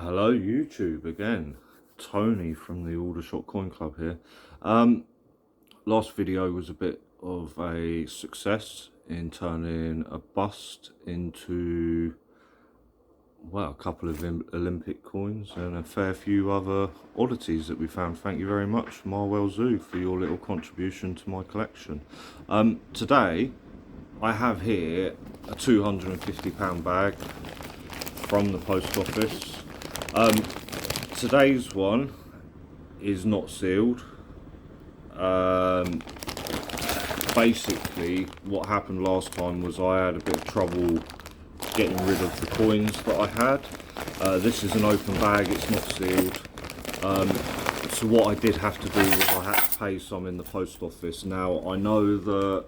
Hello YouTube again, Tony from the Aldershot Coin Club here. Last video was a bit of a success in turning a bust into, well, a couple of Olympic coins and a fair few other oddities that we found. Thank you very much, Marwell Zoo, for your little contribution to my collection. Today I have here a £250 bag from the post office. Today's one is not sealed. Basically what happened last time was I had a bit of trouble getting rid of the coins that I had. This is an open bag, it's not sealed. So what I did have to do was I had to pay some in the post office. Now I know that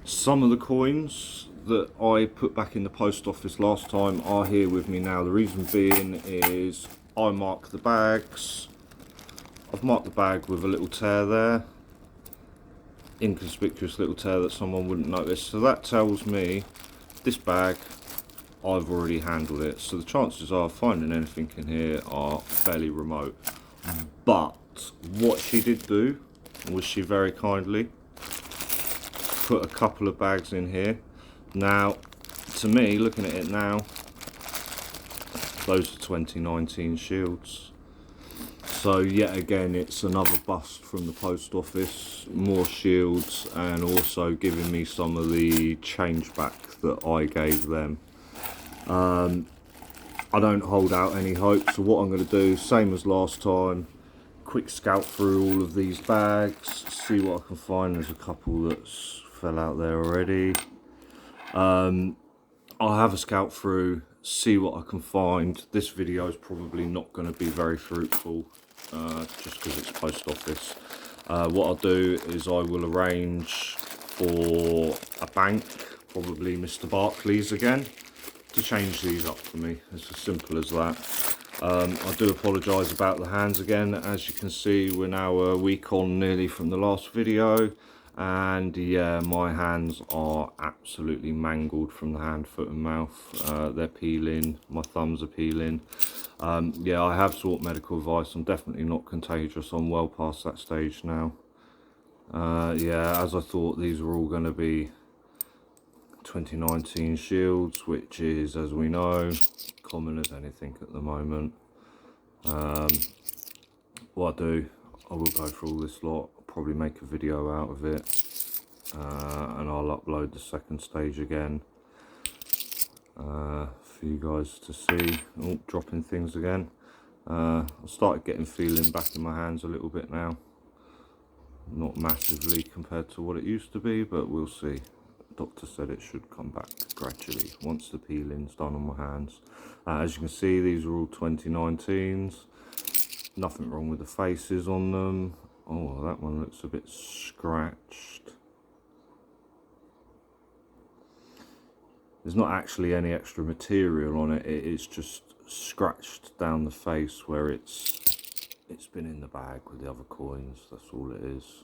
some of the coins that I put back in the post office last time are here with me now. The reason being is I marked the bags. I've marked the bag with a little tear there, inconspicuous little tear that someone wouldn't notice. So that tells me this bag, I've already handled it. So the chances are finding anything in here are fairly remote. But what she did do was she very kindly put a couple of bags in here. Now, to me, looking at it now, those are 2019 shields. So yet again, it's another bust from the post office, more shields, and also giving me some of the change back that I gave them. I don't hold out any hope, so what I'm going to do, same as last time, quick scout through all of these bags, see what I can find. There's a couple that's fell out there already. I'll have a scout through, see what I can find. This video is probably not going to be very fruitful, just because it's post office. What I'll do is I will arrange for a bank, probably Mr. Barclays again, to change these up for me. It's as simple as that. I do apologise about the hands again. As you can see, we're now a week on nearly from the last video. And yeah, my hands are absolutely mangled from the hand, foot and mouth. They're peeling, my thumbs are peeling. Yeah, I have sought medical advice. I'm definitely not contagious. I'm well past that stage now. Yeah, as I thought, these were all going to be 2019 shields, which is, as we know, common as anything at the moment. What I do, I will go through all this lot, probably make a video out of it, and I'll upload the second stage again for you guys to see. Oh, dropping things again. I started getting feeling back in my hands a little bit now, not massively compared to what it used to be, but we'll see. The doctor said it should come back gradually once the peeling's done on my hands. As you can see, these are all 2019s. Nothing wrong with the faces on them. Oh, that one looks a bit scratched. There's not actually any extra material on it. It's just scratched down the face where it's been in the bag with the other coins. That's all it is.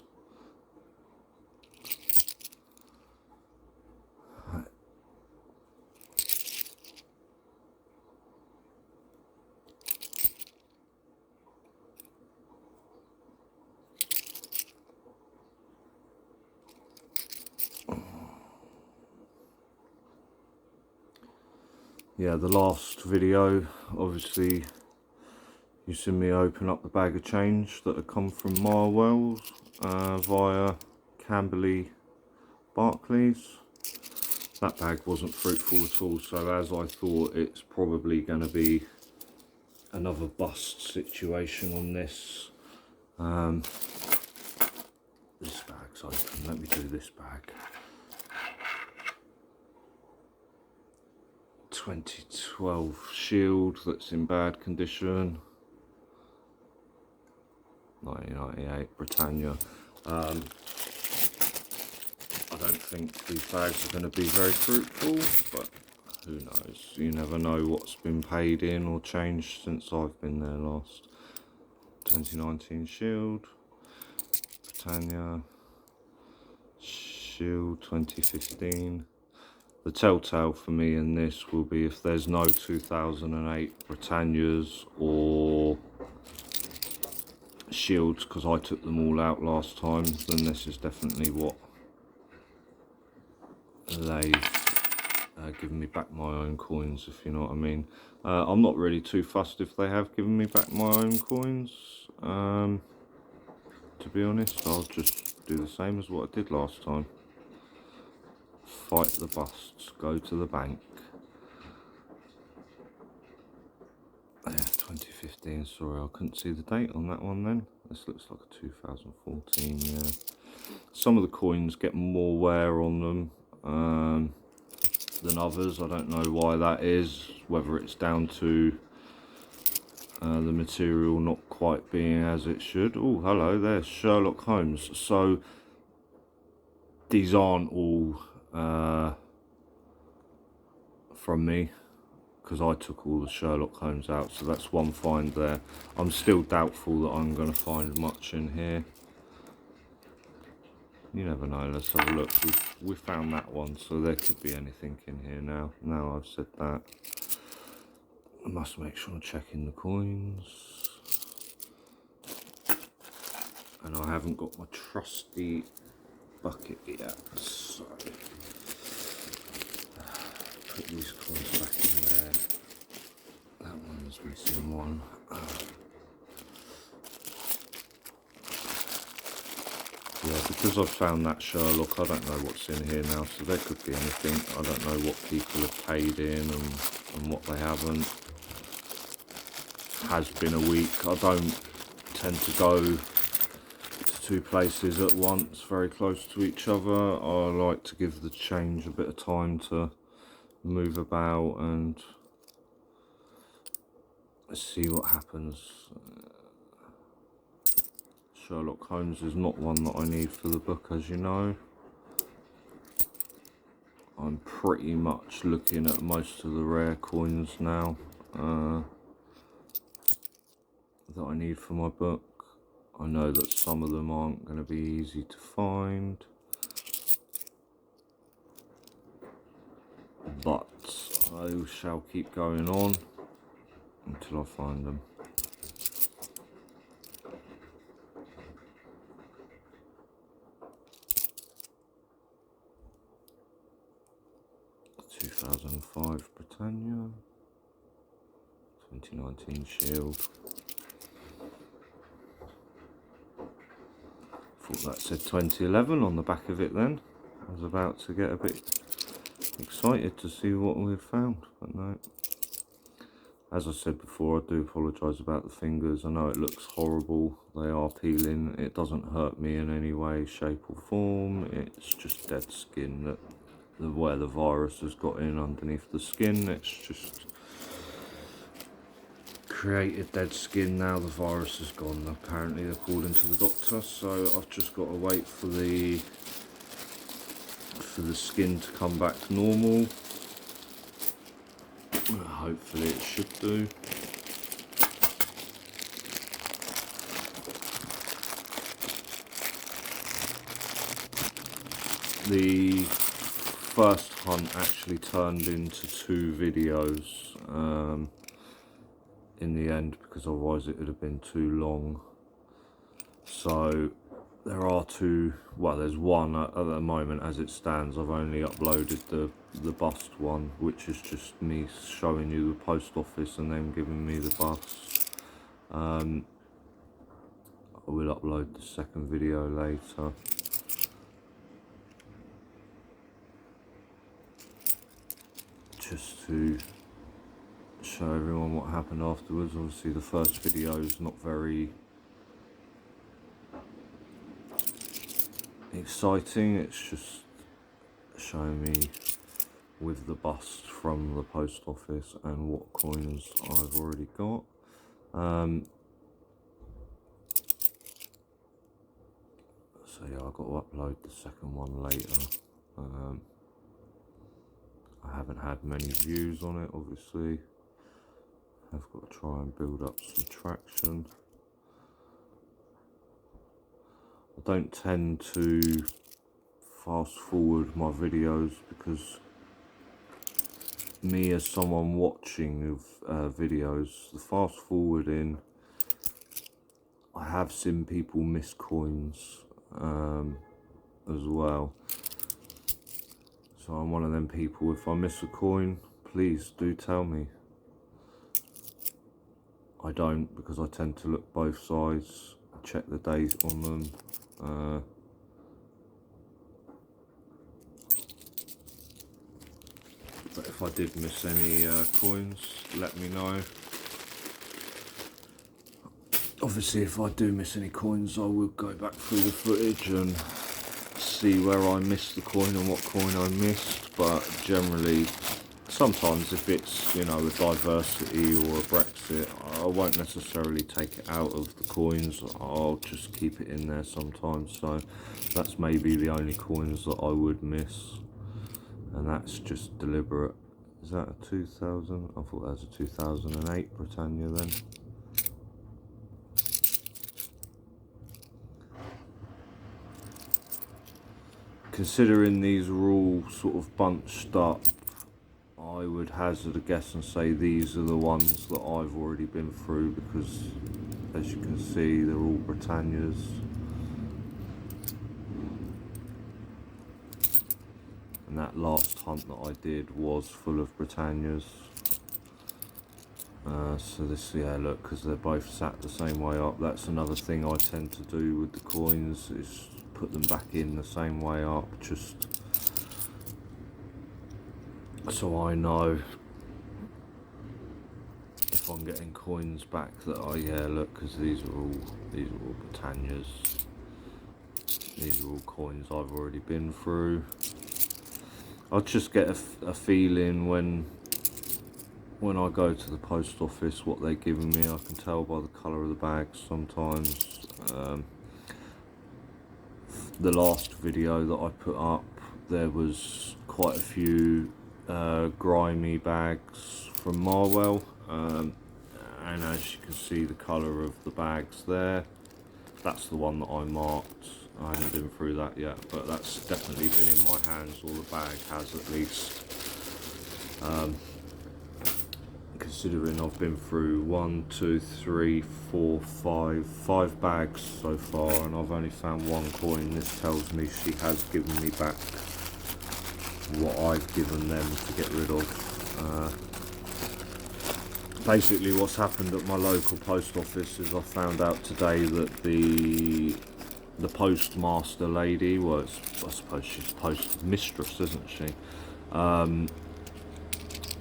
Yeah, the last video, obviously, you see me open up the bag of change that had come from Marwell's via Camberley Barclays. That bag wasn't fruitful at all, so as I thought, it's probably going to be another bust situation on this. This bag's open. Let me do this bag. 2012 shield that's in bad condition. 1998 Britannia. I don't think these bags are going to be very fruitful, but who knows? You never know what's been paid in or changed since I've been there last. 2019 shield, Britannia, shield 2015. The telltale for me in this will be if there's no 2008 Britannias or Shields, because I took them all out last time, then this is definitely what they've given me back my own coins, if you know what I mean. I'm not really too fussed if they have given me back my own coins. To be honest, I'll just do the same as what I did last time. Fight the busts, go to the bank. Yeah, 2015, sorry, I couldn't see the date on that one then. This looks like a 2014, yeah. Some of the coins get more wear on them than others. I don't know why that is, whether it's down to the material not quite being as it should. Oh, hello, there's Sherlock Holmes. So these aren't all from me, because I took all the Sherlock Holmes out, so that's one find there. I'm still doubtful that I'm going to find much in here. You never know. Let's have a look. We found that one, so there could be anything in here now. Now I've said that, I must make sure I'm checking the coins. And I haven't got my trusty bucket yet, so put these coins back in there. That one's missing one. Yeah, because I've found that Sherlock, I don't know what's in here now, so there could be anything. I don't know what people have paid in and what they haven't. Has been a week. I don't tend to go to two places at once, very close to each other. I like to give the change a bit of time to move about and see what happens. Sherlock Holmes is not one that I need for the book, as you know. I'm pretty much looking at most of the rare coins now that I need for my book. I know that some of them aren't going to be easy to find, but I shall keep going on until I find them. The 2005 Britannia, 2019 Shield. Thought that said 2011 on the back of it then. I was about to get a bit excited to see what we've found, but no. As I said before, I do apologise about the fingers. I know it looks horrible. They are peeling. It doesn't hurt me in any way, shape or form. It's just dead skin that where the virus has got in underneath the skin. It's just created dead skin. Now the virus is gone, apparently, according to the doctor. So I've just got to wait for the skin to come back to normal. Hopefully it should do. The first hunt actually turned into 2 videos in the end, because otherwise it would have been too long. So there are 2, well, there's one at the moment as it stands. I've only uploaded the bust one, which is just me showing you the post office and then giving me the bust. I will upload the second video later. Just to show everyone what happened afterwards. Obviously the first video is not very exciting, it's just showing me with the bust from the post office and what coins I've already got. So yeah, I've got to upload the second one later. I haven't had many views on it, obviously. I've got to try and build up some traction. I don't tend to fast forward my videos because me as someone watching of videos, the fast forwarding, I have seen people miss coins as well. So I'm one of them people, if I miss a coin, please do tell me. I don't, because I tend to look both sides, check the date on them. But if I did miss any coins, let me know. Obviously, if I do miss any coins, I will go back through the footage and see where I missed the coin and what coin I missed. But generally, sometimes if it's, you know, a diversity or a Brexit, I won't necessarily take it out of the coins. I'll just keep it in there sometimes. So that's maybe the only coins that I would miss, and that's just deliberate. Is that a 2000? I thought that was a 2008 Britannia then. Considering these are all sort of bunched up, I would hazard a guess and say these are the ones that I've already been through, because as you can see, they're all Britannias. And that last hunt that I did was full of Britannias. So this, yeah, look, because they're both sat the same way up. That's another thing I tend to do with the coins, is put them back in the same way up, just so I know if I'm getting coins back that yeah, look, because these are all Britannias. These are all coins I've already been through. I just get a feeling when I go to the post office what they're giving me. I can tell by the colour of the bags sometimes. The last video that I put up, there was quite a few grimy bags from Marwell, and as you can see the colour of the bags there, that's the one that I marked. I haven't been through that yet, but that's definitely been in my hands, or the bag has at least. Considering I've been through 5 bags so far, and I've only found one coin, this tells me she has given me back what I've given them to get rid of. Basically what's happened at my local post office is I found out today that the postmaster lady, well, I suppose she's post mistress, isn't she?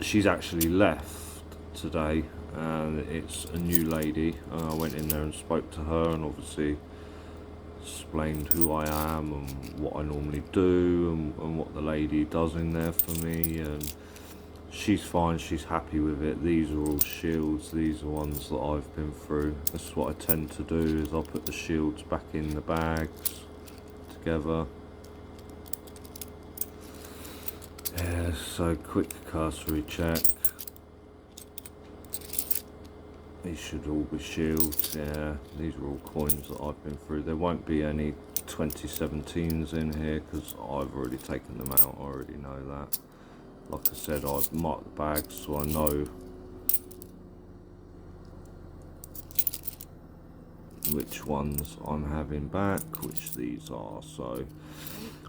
She's actually left today, and it's a new lady. I went in there and spoke to her, and obviously explained who I am and what I normally do, and what the lady does in there for me, and she's fine, she's happy with it. These are all shields, these are ones that I've been through. This is what I tend to do, is I'll put the shields back in the bags together. Yeah, so quick cursory check. These should all be shields. Yeah, these are all coins that I've been through. There won't be any 2017s in here because I've already taken them out. I already know that. Like I said, I've marked the bags so I know which ones I'm having back, which these are. So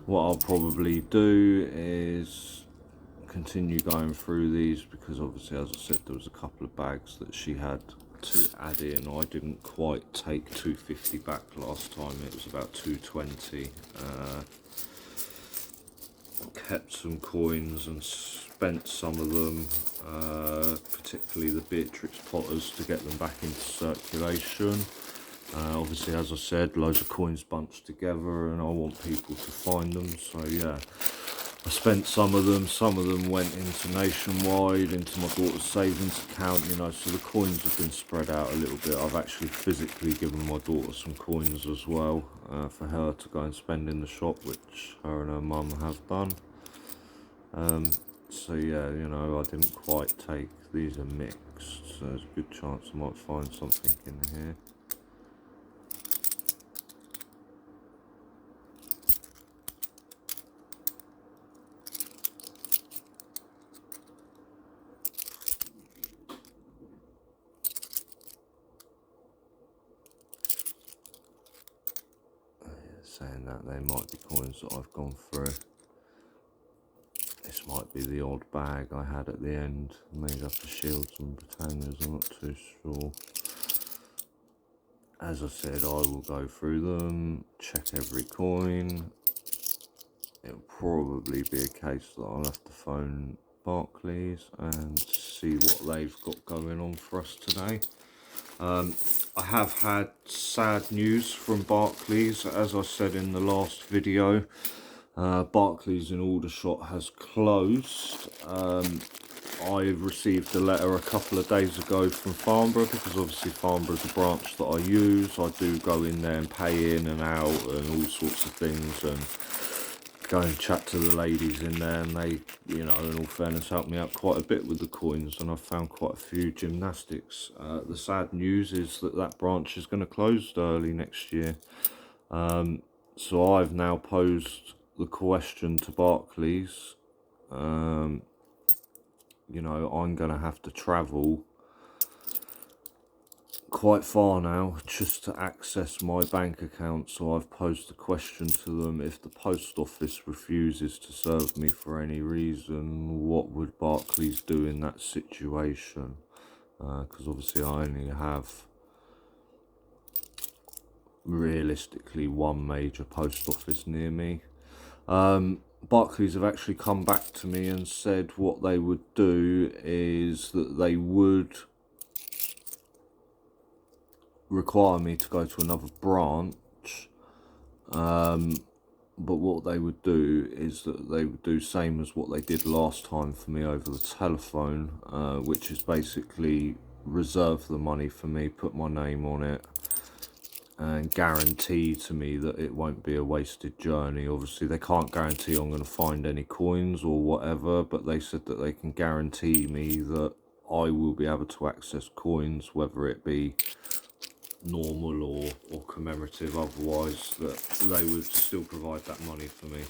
what I'll probably do is continue going through these, because obviously, as I said, there was a couple of bags that she had to add in. I didn't quite take 250 back last time, it was about 220. Kept some coins and spent some of them, particularly the Beatrix Potters, to get them back into circulation. Obviously, as I said, loads of coins bunched together, and I want people to find them, so yeah, I spent some of them went into Nationwide, into my daughter's savings account, you know, so the coins have been spread out a little bit. I've actually physically given my daughter some coins as well, for her to go and spend in the shop, which her and her mum have done. So yeah, you know, I didn't quite take, these are mixed, so there's a good chance I might find something in here. saying that, there might be coins that I've gone through. This might be the odd bag I had at the end, made up of Shields and Britannias, I'm not too sure. As I said, I will go through them, check every coin. It'll probably be a case that I'll have to phone Barclays and see what they've got going on for us today. I have had sad news from Barclays, as I said in the last video. Barclays in Aldershot has closed. I've received a letter a couple of days ago from Farnborough, because obviously Farnborough is a branch that I use. I do go in there and pay in and out and all sorts of things, and go and chat to the ladies in there, and they, you know, in all fairness, helped me out quite a bit with the coins, and I found quite a few gymnastics. The sad news is that that branch is going to close early next year. So I've now posed the question to Barclays. You know, I'm going to have to travel quite far now just to access my bank account, so I've posed the question to them: if the post office refuses to serve me for any reason, what would Barclays do in that situation? Because obviously I only have realistically one major post office near me. Barclays have actually come back to me and said what they would do is that they would require me to go to another branch, but what they would do is that they would do same as what they did last time for me over the telephone, which is basically reserve the money for me, put my name on it, and guarantee to me that it won't be a wasted journey. Obviously they can't guarantee I'm going to find any coins or whatever, but they said that they can guarantee me that I will be able to access coins, whether it be normal or commemorative, otherwise that they would still provide that money for me.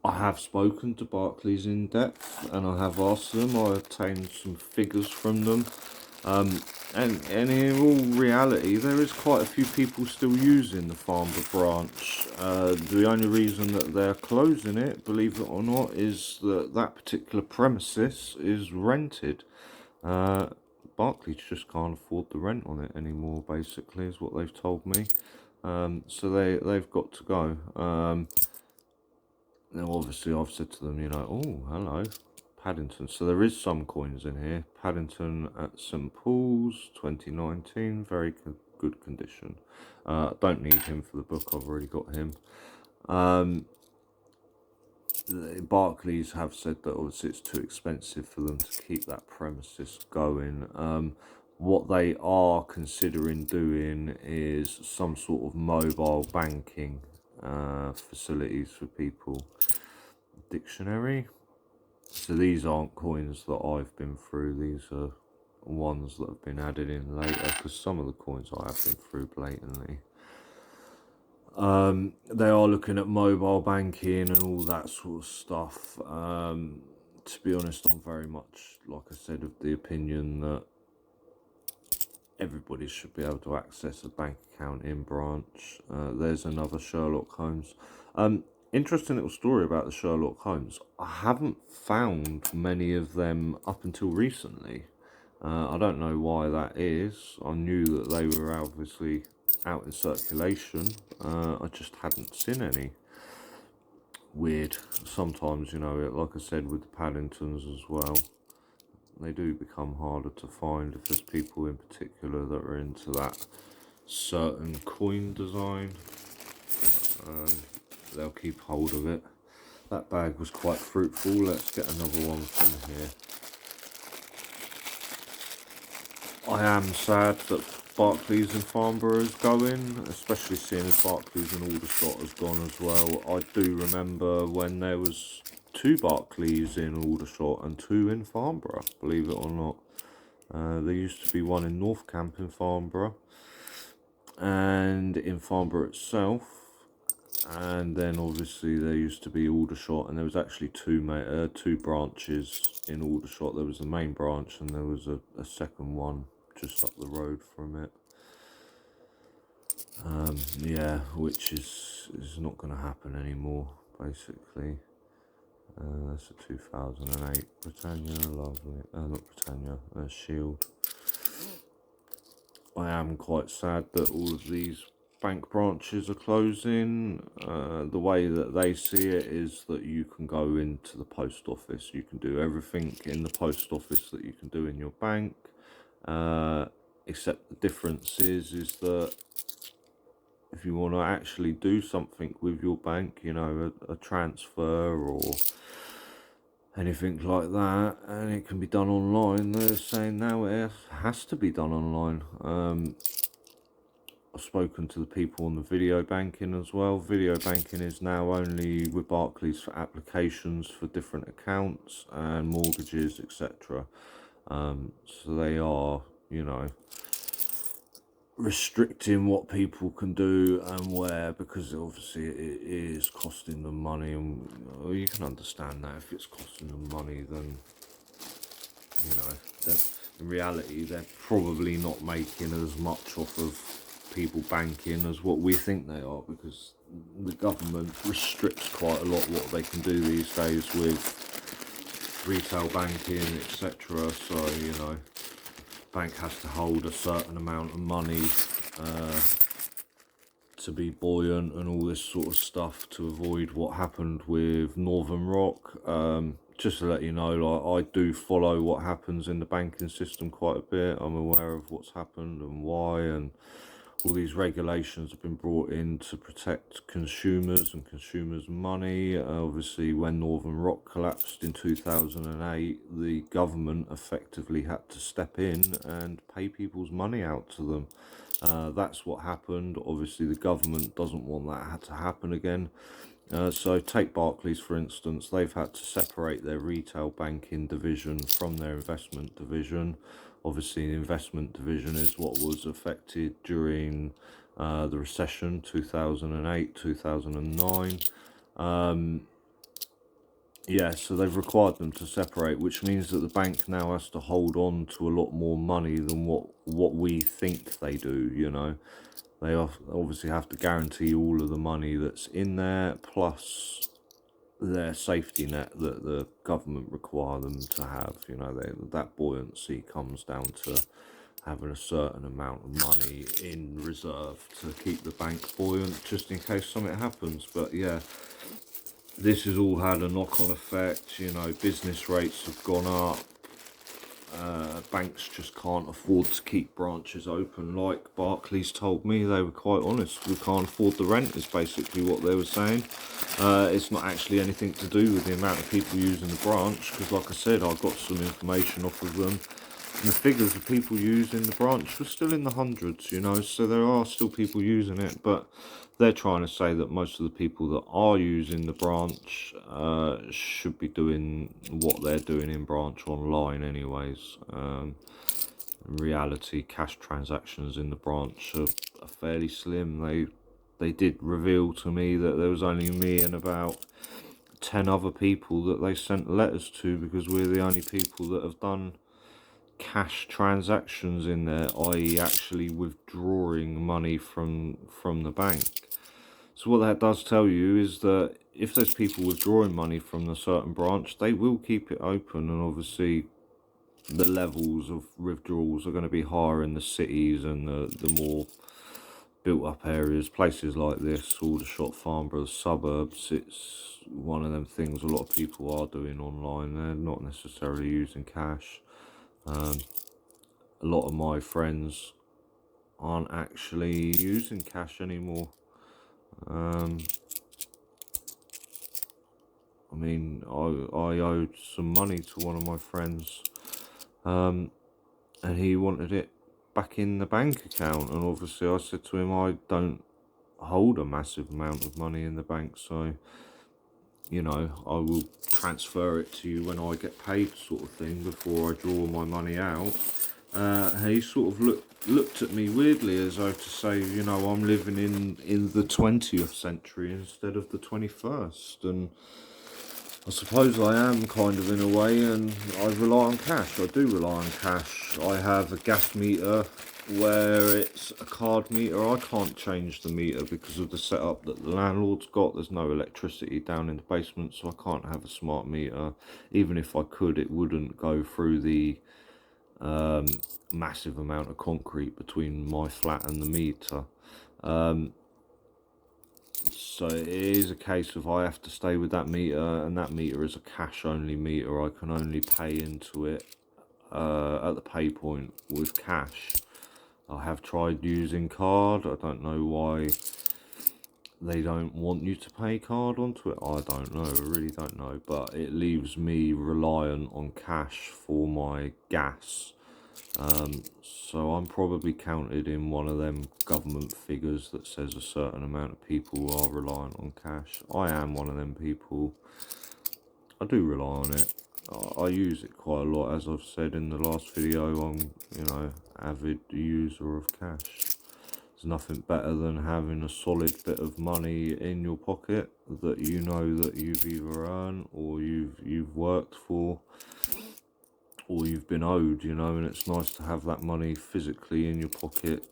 I have spoken to Barclays in depth, and I have asked them. I obtained some figures from them, and in all reality there is quite a few people still using the Farnborough branch. The only reason that they're closing it, believe it or not, is that that particular premises is rented. Barclays just can't afford the rent on it anymore, basically, is what they've told me. So they've got to go. Now obviously I've said to them, you know, oh hello, Paddington. So there is some coins in here. Paddington at St Paul's 2019, very good condition. Don't need him for the book, I've already got him. Barclays have said that obviously it's too expensive for them to keep that premises going. What they are considering doing is some sort of mobile banking facilities for people. Dictionary. So these aren't coins that I've been through, these are ones that have been added in later, because some of the coins I have been through blatantly. They are looking at mobile banking and all that sort of stuff. To be honest, I'm very much, like I said, of the opinion that everybody should be able to access a bank account in branch. There's another Sherlock Holmes. Interesting little story about the Sherlock Holmes. I haven't found many of them up until recently. I don't know why that is. I knew that they were obviously out in circulation. I just hadn't seen any. Weird. Sometimes, you know, like I said with the Paddingtons as well, they do become harder to find if there's people in particular that are into that certain coin design. They'll keep hold of it. That bag was quite fruitful. Let's get another one from here. I am sad that Barclays and Farnborough is going, especially seeing as Barclays and Aldershot has gone as well. I do remember when there was 2 Barclays in Aldershot and 2 in Farnborough, believe it or not. There used to be one in North Camp in Farnborough, and in Farnborough itself, and then obviously there used to be Aldershot, and there was actually two branches in Aldershot. There was the main branch and there was a second one just up the road from it. Yeah, which is not going to happen anymore, basically. That's a 2008 Britannia, lovely. Not Britannia, Shield. I am quite sad that all of these bank branches are closing. The way that they see it is that you can go into the post office. You can do everything in the post office that you can do in your bank. Except the difference is that if you want to actually do something with your bank, you know, a transfer or anything like that, and it can be done online, they're saying now it has to be done online. I've spoken to the people on the video banking as well. Video banking is now only with Barclays for applications for different accounts and mortgages, etc. So they are, you know, restricting what people can do and where, because obviously it is costing them money, and you can understand that if it's costing them money, then, you know, in reality they're probably not making as much off of people banking as what we think they are, because the government restricts quite a lot what they can do these days with retail banking, etc. So, you know, bank has to hold a certain amount of money to be buoyant and all this sort of stuff, to avoid what happened with Northern Rock. Just to let you know, like, I do follow what happens in the banking system quite a bit. I'm aware of what's happened and why, and all these regulations have been brought in to protect consumers and consumers' money. Obviously, when Northern Rock collapsed in 2008, the government effectively had to step in and pay people's money out to them. That's what happened. Obviously, the government doesn't want that to happen again. So take Barclays, for instance. They've had to separate their retail banking division from their investment division. Obviously, the investment division is what was affected during the recession, 2008, 2009. Yeah, so they've required them to separate, which means that the bank now has to hold on to a lot more money than what we think they do, you know. They obviously have to guarantee all of the money that's in there, plus their safety net that the government require them to have. You know, that buoyancy comes down to having a certain amount of money in reserve to keep the bank buoyant, just in case something happens. But yeah, this has all had a knock-on effect. You know, business rates have gone up. Banks just can't afford to keep branches open. Like Barclays told me, they were quite honest. We can't afford the rent, is basically what they were saying. It's not actually anything to do with the amount of people using the branch, because like I said, I got some information off of them, and the figures of people using the branch were still in the hundreds, you know, so there are still people using it, but they're trying to say that most of the people that are using the branch should be doing what they're doing in branch online anyways. In reality, cash transactions in the branch are fairly slim. They did reveal to me that there was only me and about 10 other people that they sent letters to, because we're the only people that have done cash transactions in there, i.e. actually withdrawing money from the bank. So what that does tell you is that if there's people withdrawing money from a certain branch, they will keep it open, and obviously the levels of withdrawals are going to be higher in the cities and the more built up areas, places like this, Aldershot, Farnborough, suburbs. It's one of them things a lot of people are doing online. They're not necessarily using cash. A lot of my friends aren't actually using cash anymore. I mean, I owed some money to one of my friends, and he wanted it back in the bank account, and obviously I said to him, I don't hold a massive amount of money in the bank, so, you know, I will transfer it to you when I get paid, sort of thing, before I draw my money out. He sort of looked at me weirdly, as though to say, you know, I'm living in the 20th century instead of the 21st, and I suppose I am, kind of, in a way, and I rely on cash. I do rely on cash. I have a gas meter where it's a card meter, I can't change the meter because of the setup that the landlord's got. There's no electricity down in the basement, so I can't have a smart meter. Even if I could, it wouldn't go through the massive amount of concrete between my flat and the meter. So it is a case of I have to stay with that meter, and that meter is a cash only meter. I can only pay into it at the pay point with cash. I have tried using card. I don't know why they don't want you to pay card onto it. I don't know, I really don't know, but it leaves me reliant on cash for my gas. So I'm probably counted in one of them government figures that says a certain amount of people are reliant on cash. I am one of them people. I do rely on it. I use it quite a lot, as I've said in the last video. I'm, avid user of cash. There's nothing better than having a solid bit of money in your pocket that you know that you've either earned or you've worked for, or you've been owed, and it's nice to have that money physically in your pocket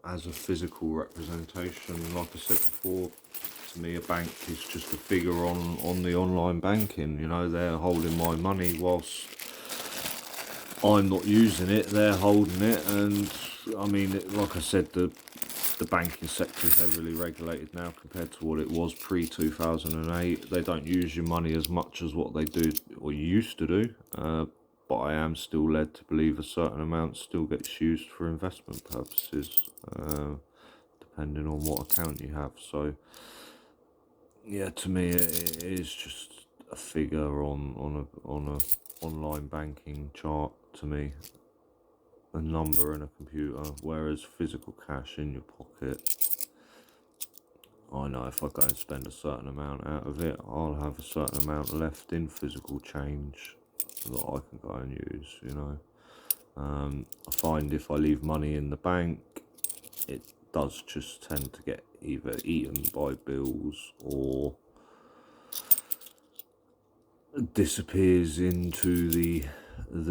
as a physical representation. Like I said before, to me a bank is just a figure on the online banking. They're holding my money whilst I'm not using it, they're holding it. And I mean, like I said, the banking sector is heavily regulated now compared to what it was pre-2008. They don't use your money as much as what they do or used to do, but I am still led to believe a certain amount still gets used for investment purposes, depending on what account you have. So yeah, to me it is just a figure on a online banking chart. To me, a number in a computer, whereas physical cash in your pocket, I know if I go and spend a certain amount out of it, I'll have a certain amount left in physical change that I can go and use. I find if I leave money in the bank, it does just tend to get either eaten by bills or disappears into the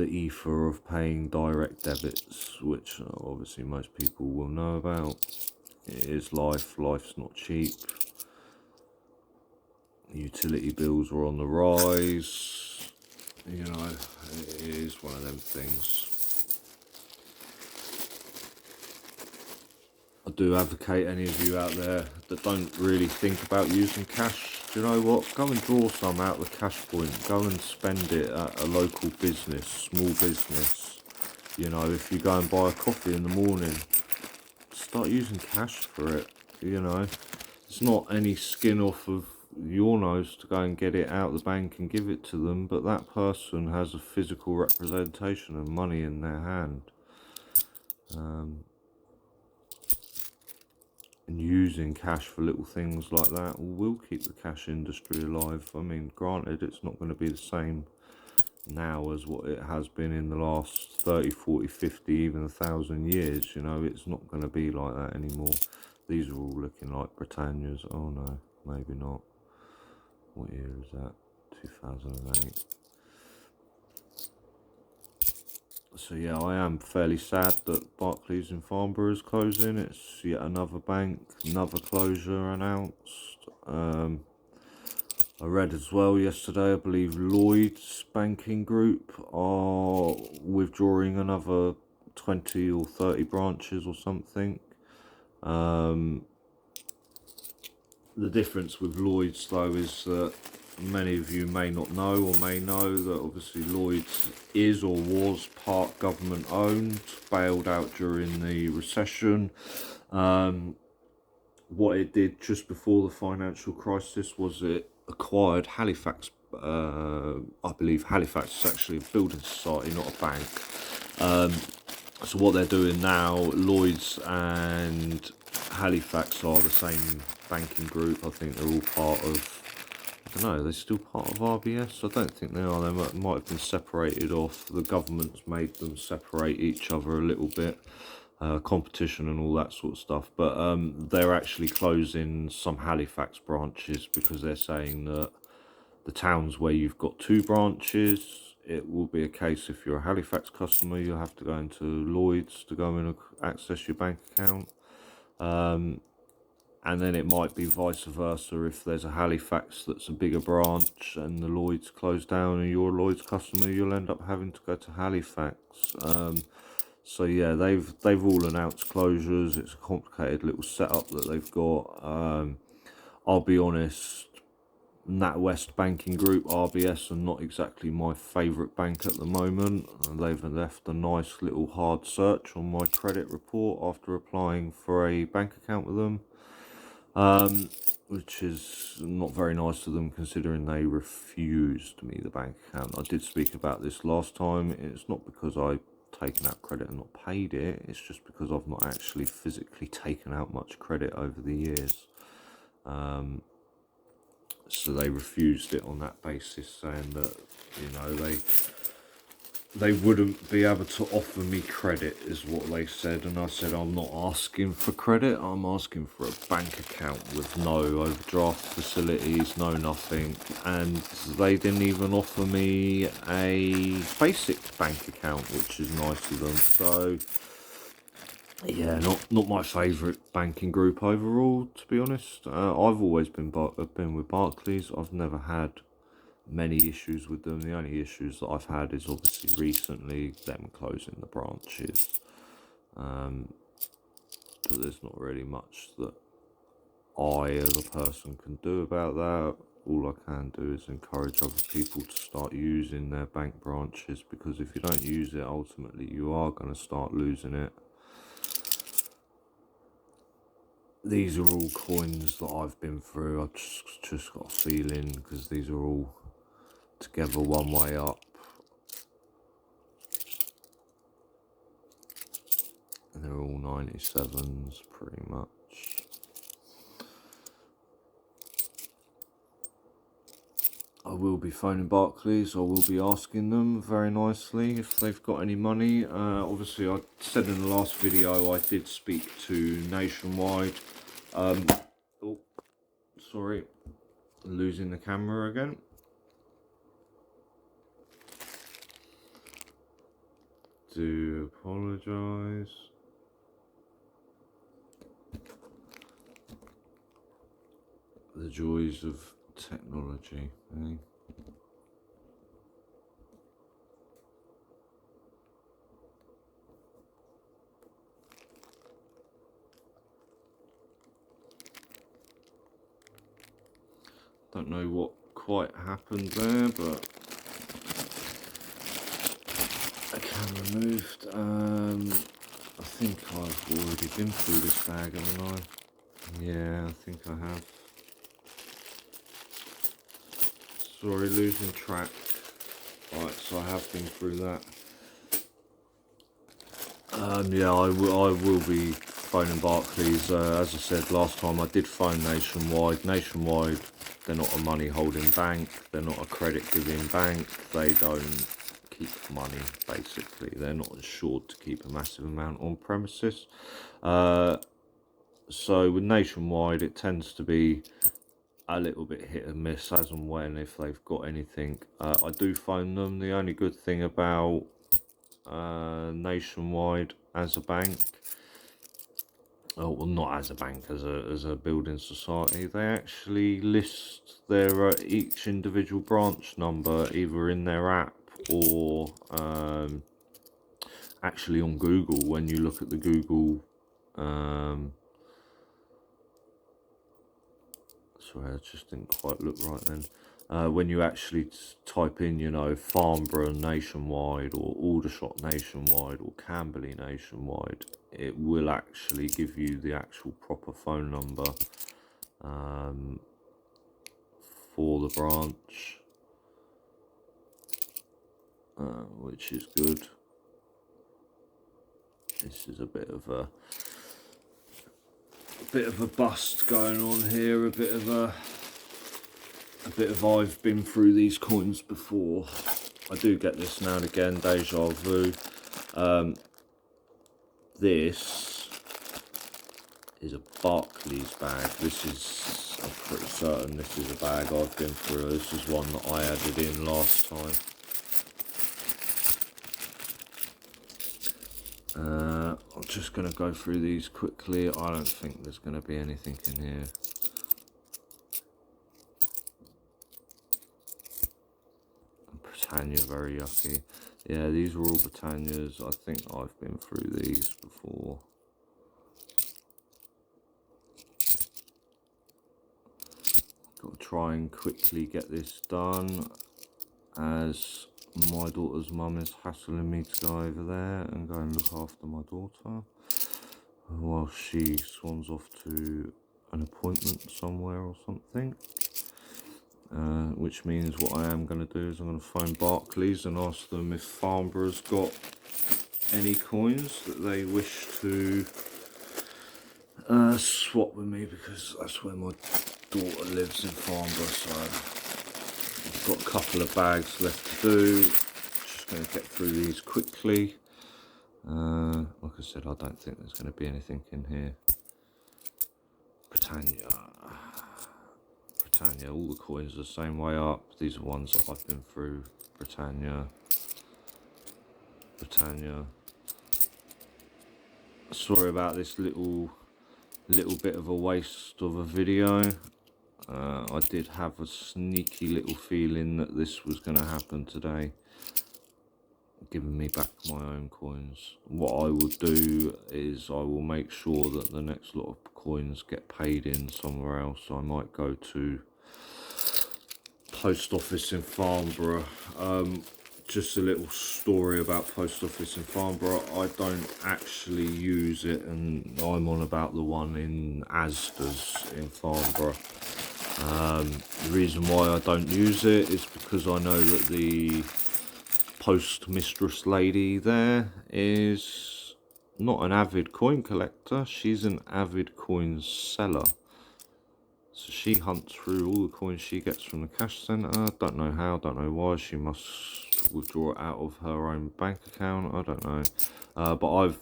ether of paying direct debits, which obviously most people will know about. It is life's not cheap. Utility bills are on the rise. It is one of them things. I do advocate any of you out there that don't really think about using cash. Do you know what? Go and draw some out of the cash point. Go and spend it at a local business, small business. If you go and buy a coffee in the morning, start using cash for it. It's not any skin off of your nose to go and get it out of the bank and give it to them, but that person has a physical representation of money in their hand. And using cash for little things like that will keep the cash industry alive. I mean, granted, it's not going to be the same now as what it has been in the last 30, 40, 50, even 1,000 years. It's not going to be like that anymore. These are all looking like Britannias. Oh no, maybe not. What year is that? 2008. So yeah, I am fairly sad that Barclays in Farnborough is closing. It's yet another bank, another closure announced. I read as well yesterday, I believe Lloyds Banking Group are withdrawing another 20 or 30 branches or something. The difference with Lloyds though is that many of you may not know or may know that obviously Lloyds is or was part government owned, bailed out during the recession. What it did just before the financial crisis was it acquired Halifax. I believe Halifax is actually a building society, not a bank. So what they're doing now, Lloyds and Halifax are the same banking group. I think they're all part of, I don't know, they're still part of RBS? I don't think they are. They might have been separated off. The government's made them separate each other a little bit. Competition and all that sort of stuff. But they're actually closing some Halifax branches because they're saying that the towns where you've got 2 branches, it will be a case, if you're a Halifax customer, you'll have to go into Lloyd's to go in and access your bank account. And then it might be vice versa. If there's a Halifax that's a bigger branch and the Lloyd's closed down and you're a Lloyd's customer, you'll end up having to go to Halifax. So yeah, they've all announced closures. It's a complicated little setup that they've got. I'll be honest, NatWest Banking Group, RBS, are not exactly my favourite bank at the moment. They've left a nice little hard search on my credit report after applying for a bank account with them. Which is not very nice of them, considering they refused me the bank account. I did speak about this last time. It's not because I've taken out credit and not paid it, it's just because I've not actually physically taken out much credit over the years. So they refused it on that basis, saying that, you know, they wouldn't be able to offer me credit, is what they said. And I said, I'm not asking for credit, I'm asking for a bank account with no overdraft facilities, no nothing. And they didn't even offer me a basic bank account, which is nice of them. So yeah, not my favourite banking group overall, to be honest. I've always been with Barclays. I've never had many issues with them. The only issues that I've had is obviously recently them closing the branches, but there's not really much that I as a person can do about that. All I can do is encourage other people to start using their bank branches, because if you don't use it, ultimately you are going to start losing it. These are all coins that I've been through. I've just got a feeling, because these are all together one way up, and they're all 97s pretty much. I will be phoning Barclays. I will be asking them very nicely if they've got any money. Obviously, I said in the last video I did speak to Nationwide. Oh, sorry, losing the camera again. Do apologise. The joys of technology, eh? Don't know what quite happened there, but the camera moved. I think I've already been through this bag, haven't I? Yeah, I think I have. Sorry, losing track. Right, so I have been through that. Yeah, I will be phoning Barclays. As I said last time, I did phone Nationwide. Nationwide, they're not a money holding bank, they're not a credit giving bank, they don't keep money, basically. They're not insured to keep a massive amount on premises. So with Nationwide, it tends to be a little bit hit and miss as and when, if they've got anything. I do phone them. The only good thing about Nationwide as a bank, oh well, not as a bank, as a building society, they actually list their each individual branch number either in their app or actually on Google. When you look at the Google sorry, I just didn't quite look right then. When you actually type in, you know, Farnborough Nationwide or Aldershot Nationwide or Camberley Nationwide, it will actually give you the actual proper phone number for the branch, which is good. This is a bit of a bust going on here, a bit of I've been through these coins before. I do get this now and again, deja vu. This is a Barclays bag. I'm pretty certain this is a bag I've been through. This is one that I added in last time. I'm just going to go through these quickly. I don't think there's going to be anything in here. Britannia, very yucky. Yeah, these are all Britannias. I think I've been through these before. Got to try and quickly get this done, as my daughter's mum is hassling me to go over there and go and look after my daughter while she swans off to an appointment somewhere or something. Which means what I am going to do is I'm going to phone Barclays and ask them if Farnborough's got any coins that they wish to swap with me, because that's where my daughter lives, in Farnborough. So I've got a couple of bags left to do. Just going to get through these quickly. Like I said, I don't think there's going to be anything in here. Britannia, all the coins are the same way up. These are ones that I've been through. Britannia. Sorry about this little bit of a waste of a video. I did have a sneaky little feeling that this was going to happen today, giving me back my own coins. What I will do is I will make sure that the next lot of coins get paid in somewhere else. I might go to post office in Farnborough. Just a little story about post office in Farnborough. I don't actually use it, and I'm on about the one in Asda's in Farnborough. The reason why I don't use it is because I know that the post mistress lady there is not an avid coin collector. She's an avid coin seller. So she hunts through all the coins she gets from the cash centre. Don't know how, don't know why. She must withdraw it out of her own bank account. I don't know. But I've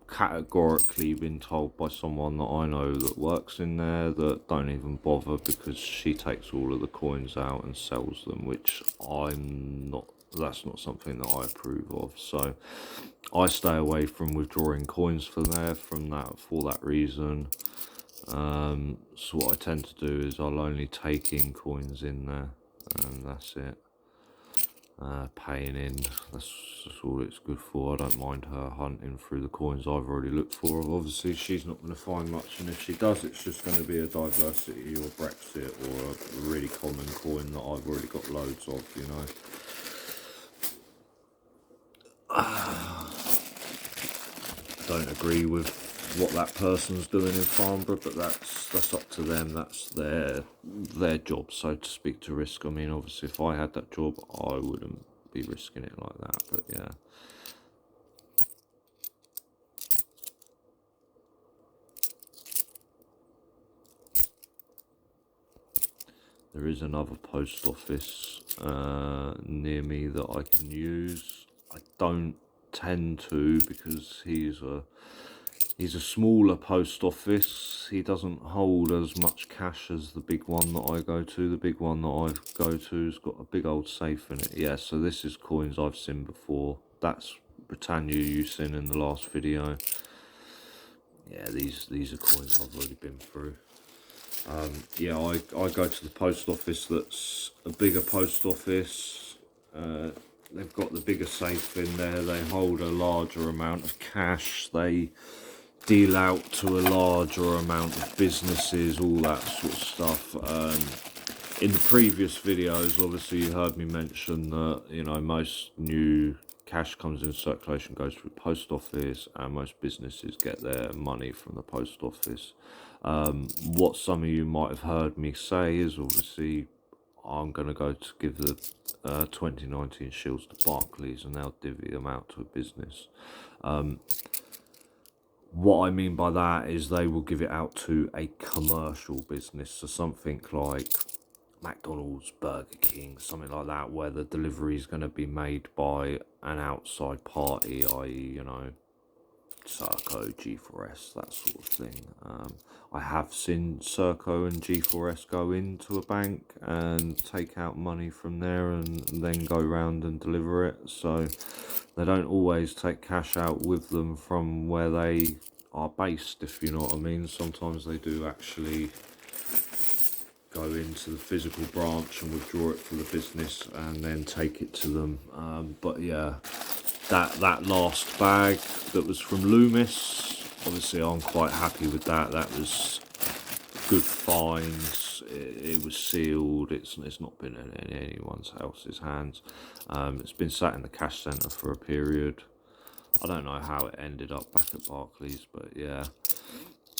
categorically been told by someone that I know that works in there that don't even bother, because she takes all of the coins out and sells them, which that's not something that I approve of. So I stay away from withdrawing coins for that reason. So what I tend to do is I'll only take in coins in there, and that's it. Paying in, that's all it's good for. I don't mind her hunting through the coins I've already looked for. Obviously she's not going to find much, and if she does, it's just going to be a diversity or Brexit or a really common coin that I've already got loads of, you know. I don't agree with what that person's doing in Farnborough, but that's up to them. That's their job, so to speak, to risk. I mean, obviously if I had that job, I wouldn't be risking it like that, but yeah. There is another post office near me that I can use. I don't tend to, because he's a smaller post office. He doesn't hold as much cash as the big one that I go to. The big one that I go to has got a big old safe in it. Yeah, so this is coins I've seen before. That's Britannia you've seen in the last video. Yeah, these are coins I've already been through. Yeah, I go to the post office that's a bigger post office. They've got the bigger safe in there. They hold a larger amount of cash. They deal out to a larger amount of businesses, all that sort of stuff. In the previous videos, obviously you heard me mention that, you know, most new cash comes in circulation, goes through the post office, and most businesses get their money from the post office. What some of you might have heard me say is, obviously I'm going to go to give the 2019 Shields to Barclays, and they'll divvy them out to a business. What I mean by that is they will give it out to a commercial business, so something like McDonald's, Burger King, something like that, where the delivery is going to be made by an outside party, i.e., you know, Serco, G4S, that sort of thing. I have seen Serco and G4S go into a bank and take out money from there and then go round and deliver it. So they don't always take cash out with them from where they are based, if you know what I mean. Sometimes they do actually go into the physical branch and withdraw it for the business and then take it to them. But yeah, that last bag that was from Loomis, obviously I'm quite happy with that. That was good finds. It was sealed. It's not been in anyone else's hands. It's been sat in the cash centre for a period. I don't know how it ended up back at Barclays, but yeah.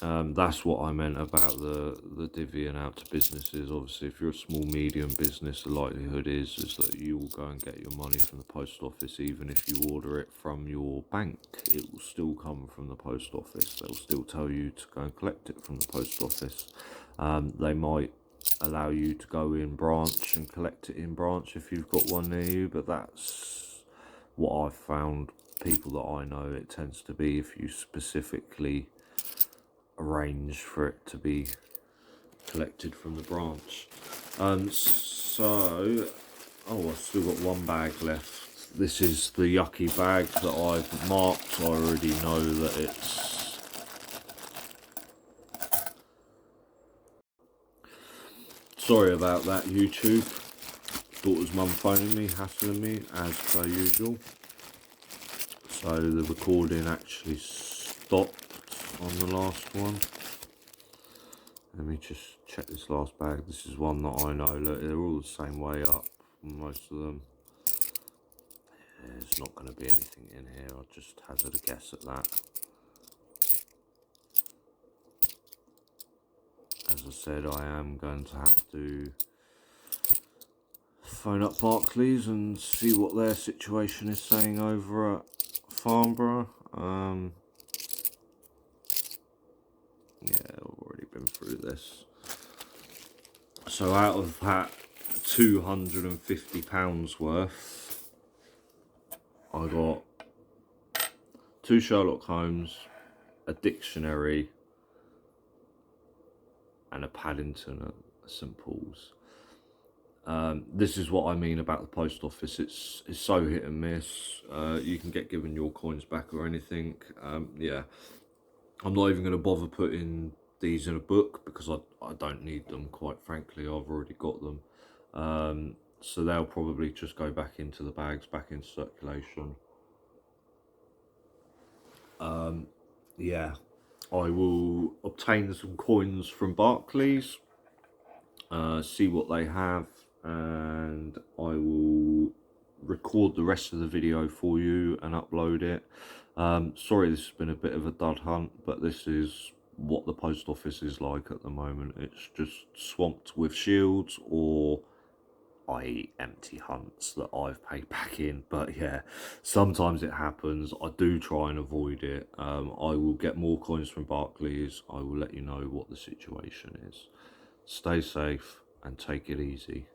That's what I meant about the divvying out to businesses. Obviously, if you're a small, medium business, the likelihood is that you will go and get your money from the post office. Even if you order it from your bank, it will still come from the post office. They'll still tell you to go and collect it from the post office. They might allow you to go in branch and collect it in branch if you've got one near you, but that's what I've found. People that I know, it tends to be if you specifically arrange for it to be collected from the branch. I've still got one bag left. This is the yucky bag that I've marked. I already know that it's sorry about that, YouTube. Daughter's mum phoning me, hassling me as per usual. So the recording actually stopped on the last one. Let me just check this last bag. This is one that I know. Look, they're all the same way up, most of them. There's not going to be anything in here. I'll just hazard a guess at that. As I said, I am going to have to phone up Barclays and see what their situation is saying over at Farnborough. Yeah, I've already been through this. So out of that £250 worth, I got 2 Sherlock Holmes, a dictionary, and a Paddington at St Paul's. This is what I mean about the post office. It's so hit and miss. You can get given your coins back or anything. Yeah, I'm not even going to bother putting these in a book because I don't need them, quite frankly. I've already got them. So they'll probably just go back into the bags, back into circulation. Yeah, I will obtain some coins from Barclays, see what they have, and I will record the rest of the video for you and upload it. Sorry this has been a bit of a dud hunt, but this is what the post office is like at the moment. It's just swamped with shields, or i.e. empty hunts that I've paid back in. But yeah, sometimes it happens. I do try and avoid it. I will get more coins from Barclays. I will let you know what the situation is. Stay safe and take it easy.